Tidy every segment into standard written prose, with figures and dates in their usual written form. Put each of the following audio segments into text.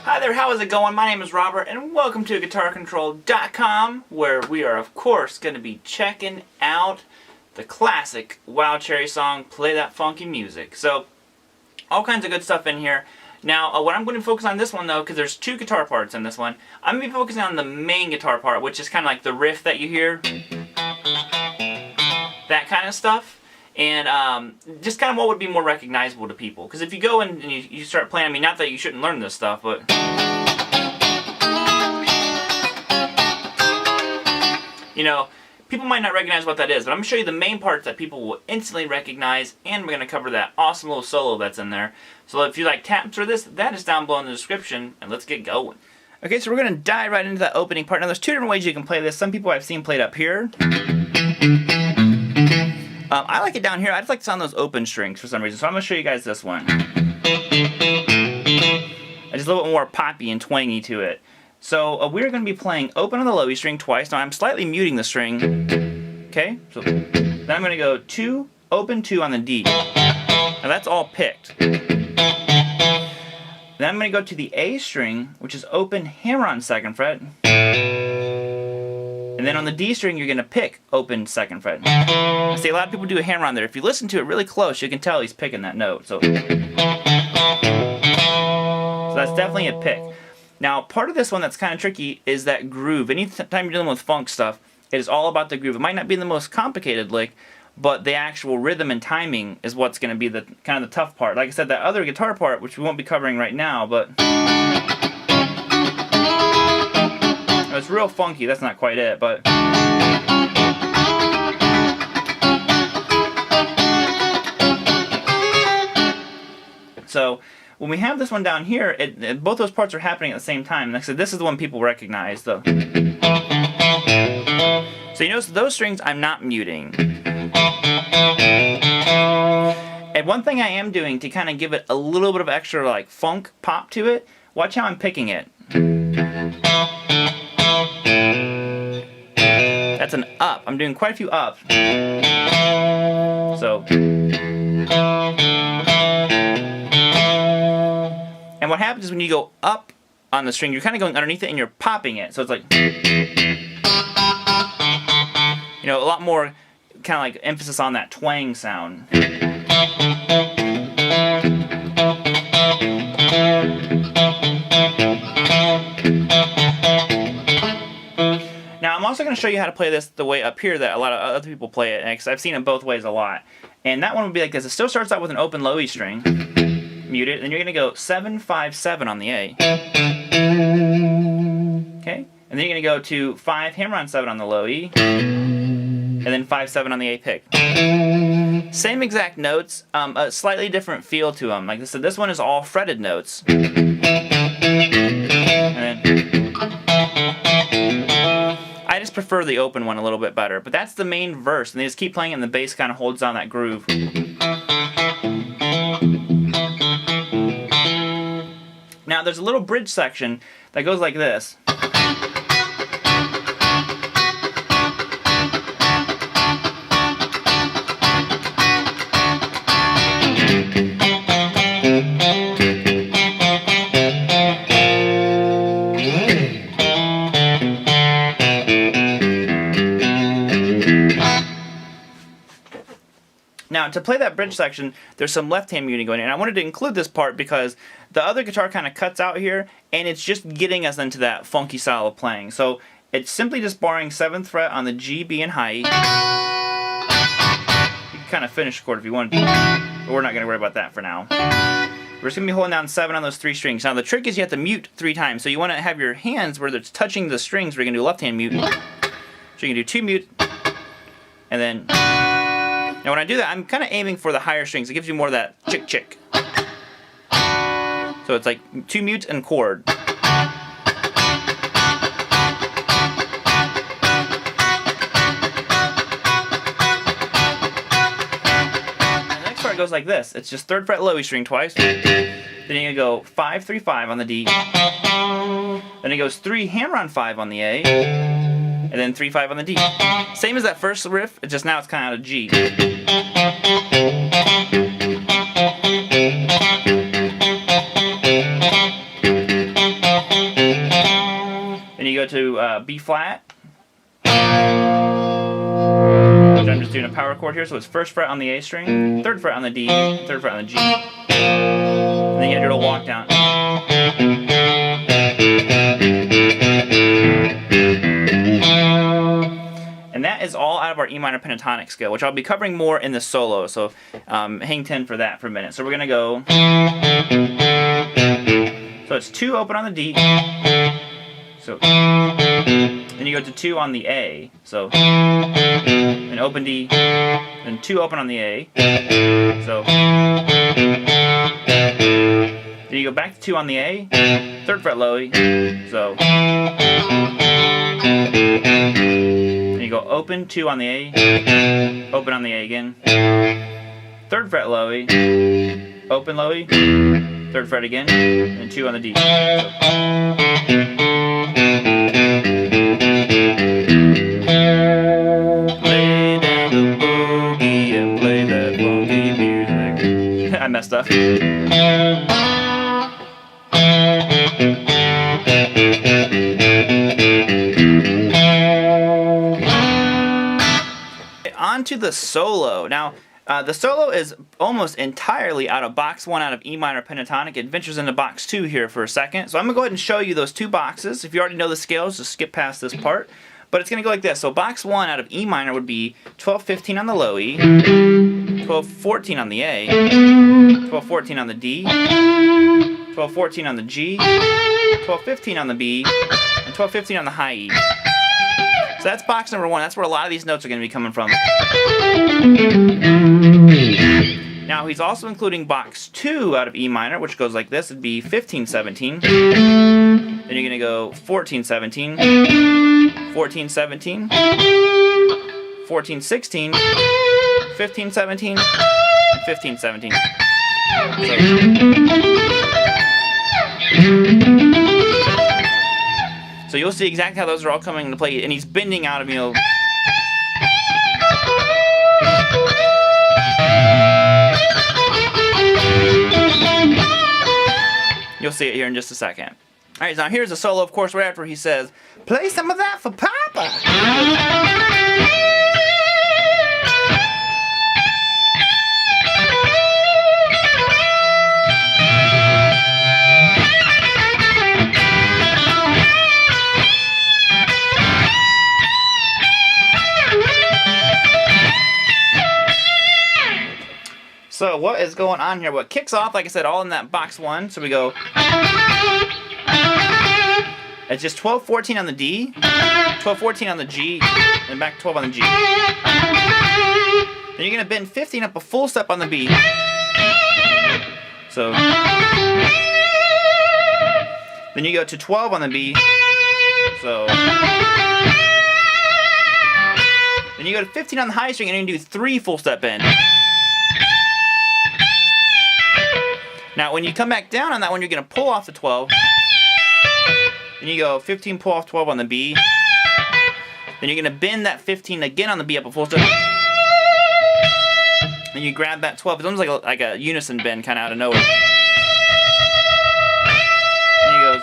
Hi there, how is it going? My name is Robert, and welcome to GuitarControl.com, where we are, of course, going to be checking out the classic Wild Cherry song, Play That Funky Music. So, all kinds of good stuff in here. Now, what I'm going to focus on this one, though, because there's two guitar parts in this one, I'm going to be focusing on the main guitar part, which is kind of like the riff that you hear. That kind of stuff. And just kind of what would be more recognizable to people. Because if you go and you start playing, I mean, not that you shouldn't learn this stuff, but... you know, people might not recognize what that is, but I'm going to show you the main parts that people will instantly recognize, and we're going to cover that awesome little solo that's in there. So if you like tabs for this, that is down below in the description, and let's get going. Okay, so we're going to dive right into that opening part. Now, there's two different ways you can play this. Some people I've seen played up here. I like it down here. I just like to sound those open strings for some reason, so I'm going to show you guys this one. It's just a little bit more poppy and twangy to it. So we're going to be playing open on the low E string twice. Now I'm slightly muting the string. Okay, so then I'm going to go 2, open 2 on the D. Now that's all picked. Then I'm going to go to the A string, which is open hammer on 2nd fret. And then on the D string, you're going to pick open 2nd fret. I see a lot of people do a hammer on there. If you listen to it really close, you can tell he's picking that note. So that's definitely a pick. Now, part of this one that's kind of tricky is that groove. Anytime you're dealing with funk stuff, it is all about the groove. It might not be the most complicated lick, but the actual rhythm and timing is what's going to be the kind of the tough part. Like I said, that other guitar part, which we won't be covering right now, but... it's real funky, that's not quite it, but... So, when we have this one down here, both those parts are happening at the same time. Like I said, this is the one people recognize, though. So you notice those strings I'm not muting. And one thing I am doing to kind of give it a little bit of extra like funk pop to it, watch how I'm picking it. That's an up. I'm doing quite a few ups. So. And what happens is when you go up on the string, you're kind of going underneath it and you're popping it. So it's like, you know, a lot more kind of like emphasis on that twang sound. Now I'm also going to show you how to play this the way up here that a lot of other people play it, because I've seen it both ways a lot. And that one would be like this. It still starts out with an open low E string. Mute it, then you're going to go 7, 5, 7 on the A. Okay? And then you're going to go to 5, hammer on 7 on the low E. And then 5, 7 on the A pick. Same exact notes, a slightly different feel to them. Like I said, this one is all fretted notes. And then I just prefer the open one a little bit better. But that's the main verse, and they just keep playing it and the bass kind of holds on that groove. Now there's a little bridge section that goes like this. Now, to play that bridge section, there's some left-hand muting going in. And I wanted to include this part because the other guitar kind of cuts out here, and it's just getting us into that funky style of playing. So it's simply just barring 7th fret on the G, B, and high E. You can kind of finish the chord if you want to, but we're not going to worry about that for now. We're just going to be holding down 7 on those 3 strings. Now, the trick is you have to mute 3 times. So you want to have your hands where it's touching the strings. We're going to do left-hand mute. So you can do 2 mute, and then... Now when I do that, I'm kind of aiming for the higher strings. It gives you more of that chick-chick. So it's like 2 mutes and chord. goes like this. It's just 3rd fret low E string twice. Then you're gonna go 5, 3, 5 on the D. Then it goes 3 hammer on 5 on the A, and then 3, 5 on the D. Same as that first riff, just now it's kind of out of G. Then you go to B flat. I'm just doing a power chord here, so it's 1st fret on the A string, 3rd fret on the D, 3rd fret on the G. And then you do a walk down. And that is all out of our E minor pentatonic scale, which I'll be covering more in the solo, so hang 10 for that for a minute. So we're going to go, so it's 2 open on the D, so then you go to 2 on the A, so an open D, then 2 open on the A, so then you go back to 2 on the A, 3rd fret low E, so then you go open 2 on the A, open on the A again, 3rd fret low E, open low E, 3rd fret again, and 2 on the D. So. I messed up. On to the solo. Now, the solo is almost entirely out of box 1 out of E minor pentatonic. It ventures into box 2 here for a second. So I'm going to go ahead and show you those 2 boxes. If you already know the scales, just skip past this part. But it's going to go like this. So box 1 out of E minor would be 12-15 on the low E, 12-14 on the A, 12-14 on the D, 12-14 on the G, 12-15 on the B, and 12-15 on the high E. So that's box number 1. That's where a lot of these notes are going to be coming from. Now he's also including box 2 out of E minor, which goes like this. It'd be 15-17. Then you're going to go 14-17, 14-17, 14-16, 15-17, and 15-17. So you'll see exactly how those are all coming into play, and he's bending out of, you know. You'll see it here in just a second. Alright, now here's a solo, of course, right after he says, "Play some of that for Papa." So what is going on here? What kicks off, like I said, all in that box 1. So we go. It's just 12-14 on the D, 12-14 on the G, and back 12 on the G. Then you're gonna bend 15 up a full step on the B. So then you go to 12 on the B. So then you go to 15 on the high string, and you can do 3 full step bend. Now when you come back down on that one, you're going to pull off the 12. Then you go 15, pull off 12 on the B. Then you're going to bend that 15 again on the B up a full step. Then you grab that 12. It's almost like a unison bend kind of out of nowhere. Then he goes.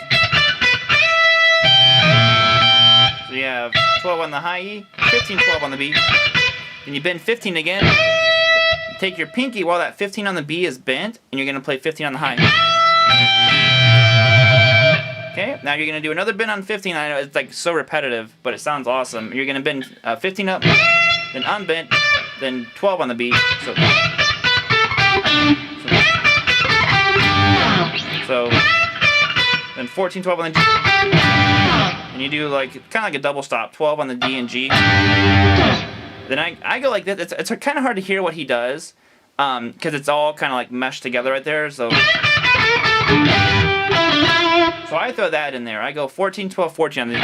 So you have 12 on the high E, 15, 12 on the B. Then you bend 15 again. Take your pinky while that 15 on the B is bent, and you're going to play 15 on the high. Okay, now you're going to do another bend on 15. I know it's like so repetitive, but it sounds awesome. You're going to bend 15 up, then unbent, then 12 on the B. So then 14, 12 on the G. And you do like kind of like a double stop, 12 on the D and G. Then I go like this. It's kind of hard to hear what he does because it's all kind of like meshed together right there. So I throw that in there. I go 14, 12, 14 on the.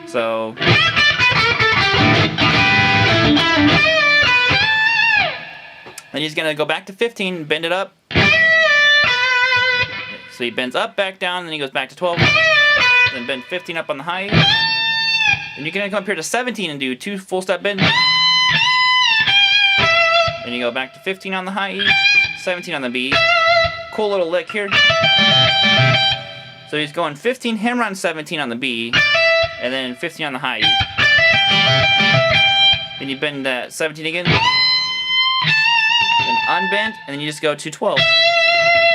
So Then he's going to go back to 15, bend it up. So he bends up, back down, then he goes back to 12. Then bend 15 up on the high E. Then you can come up here to 17 and do 2 full step bends. Then you go back to 15 on the high E, 17 on the B. Cool little lick here. So he's going 15 hammer on 17 on the B, and then 15 on the high E. Then you bend that 17 again. Then unbend, and then you just go to 12.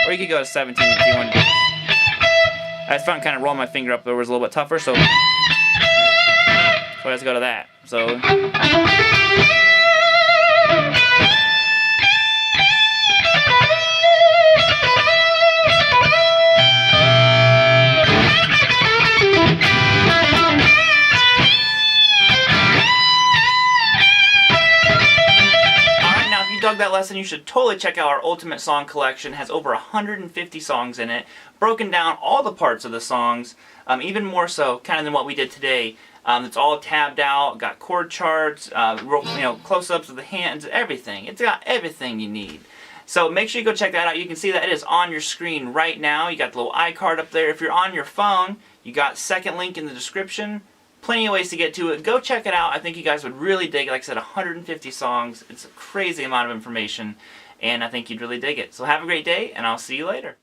Or you could go to 17 if you want. I just found kind of rolling my finger up there was a little bit tougher, so let's go to that. So. Dug that lesson, you should totally check out our Ultimate Song Collection. It has over 150 songs in it, broken down all the parts of the songs, even more so kind of than what we did today. It's all tabbed out, got chord charts, close-ups of the hands, everything. It's got everything you need. So make sure you go check that out. You can see that it is on your screen right now. You got the little iCard up there. If you're on your phone, you got second link in the description. Plenty of ways to get to it. Go check it out. I think you guys would really dig it. Like I said, 150 songs. It's a crazy amount of information, and I think you'd really dig it. So have a great day, and I'll see you later.